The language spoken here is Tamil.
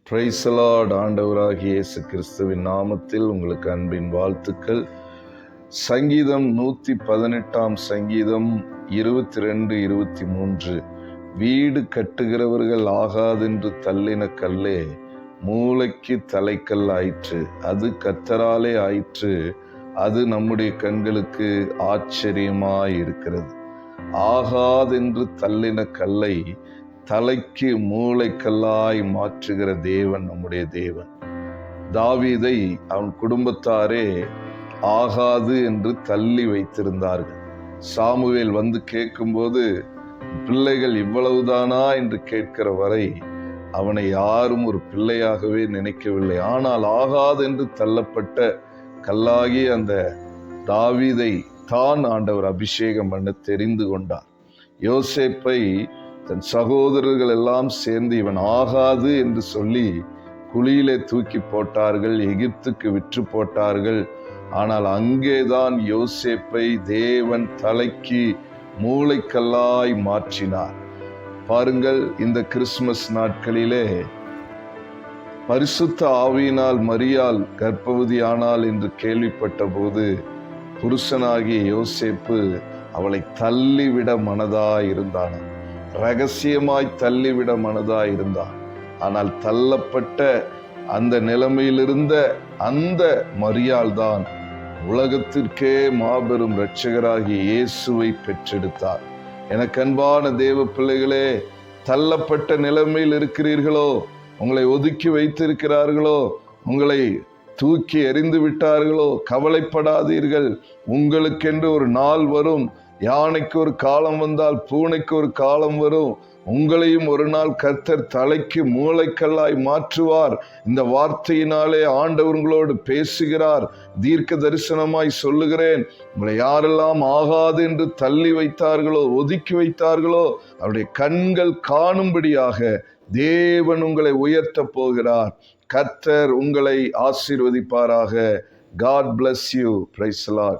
Praise the Lord. ஆண்டவராகிய இயேசு கிறிஸ்துவின் நாமத்தில் உங்களுக்கு அன்பின் வாழ்த்துக்கள். சங்கீதம் 118 சங்கீதம் 22, 23. வீடு கட்டுகிறவர்கள் ஆகாதென்று தள்ளின கல்லே மூளைக்கு தலைக்கல் ஆயிற்று, அது கர்த்தராலே ஆயிற்று, அது நம்முடைய கண்களுக்கு ஆச்சரியமாயிருக்கிறது. ஆகாதென்று தள்ளின கல்லை தலைக்கு மூளைக்கல்லாய் மாற்றுகிற தேவன் நம்முடைய தேவன். தாவீதை அவன் குடும்பத்தாரே ஆகாது என்று தள்ளி வைத்திருந்தார்கள். சாமுவேல் வந்து கேட்கும்போது பிள்ளைகள் இவ்வளவுதானா என்று கேட்கிற வரை அவனை யாரும் ஒரு பிள்ளையாகவே நினைக்கவில்லை. ஆனால் ஆகாது என்று தள்ளப்பட்ட கல்லாகி அந்த தாவீதை தான் ஆண்டவர் அபிஷேகம் பண்ண தெரிந்து கொண்டார். யோசேப்பை தன் சகோதரர்கள் எல்லாம் சேர்ந்து இவன் ஆகாது என்று சொல்லி குழியிலே தூக்கி போட்டார்கள், எகிப்துக்கு விற்று போட்டார்கள். ஆனால் அங்கேதான் யோசேப்பை தேவன் தலைக்கு மூளைக்கல்லாய் மாற்றினார். பாருங்கள், இந்த கிறிஸ்துமஸ் நாட்களிலே பரிசுத்த ஆவியினால் மரியாள் கர்ப்பவதியானாள் என்று கேள்விப்பட்ட போது புருஷனாகிய யோசேப்பு அவளை தள்ளிவிட மனதாயிருந்தான், ரகசியமாய் தள்ளிவிட மனதாயிருந்தான். ஆனால் தள்ளப்பட்ட அந்த நிலைமையிலிருந்த அந்த மரியாள் தான் உலகத்திற்கே மாபெரும் இரட்சகராகிய இயேசுவை பெற்றெடுத்தார். எனக்கு அன்பான தேவ பிள்ளைகளே, தள்ளப்பட்ட நிலைமையில் இருக்கிறீர்களோ, உங்களை ஒதுக்கி வைத்திருக்கிறார்களோ, உங்களை தூக்கி எறிந்து விட்டார்களோ, கவலைப்படாதீர்கள். உங்களுக்கென்று ஒரு நாள் வரும். யானைக்கு ஒரு காலம் வந்தால் பூனைக்கு ஒரு காலம் வரும். உங்களையும் ஒரு நாள் கர்த்தர் தலைக்கு மூளைக்கல்லாய் மாற்றுவார். இந்த வார்த்தையினாலே ஆண்டவர் உங்களோடு பேசுகிறார். தீர்க்க தரிசனமாய் சொல்லுகிறேன், உங்களை யாரெல்லாம் ஆகாது என்று தள்ளி வைத்தார்களோ, ஒதுக்கி வைத்தார்களோ, அவருடைய கண்கள் காணும்படியாக தேவன் உங்களை உயர்த்த போகிறார். கர்த்தர் உங்களை ஆசீர்வதிப்பாராக. God bless you. Praise the Lord.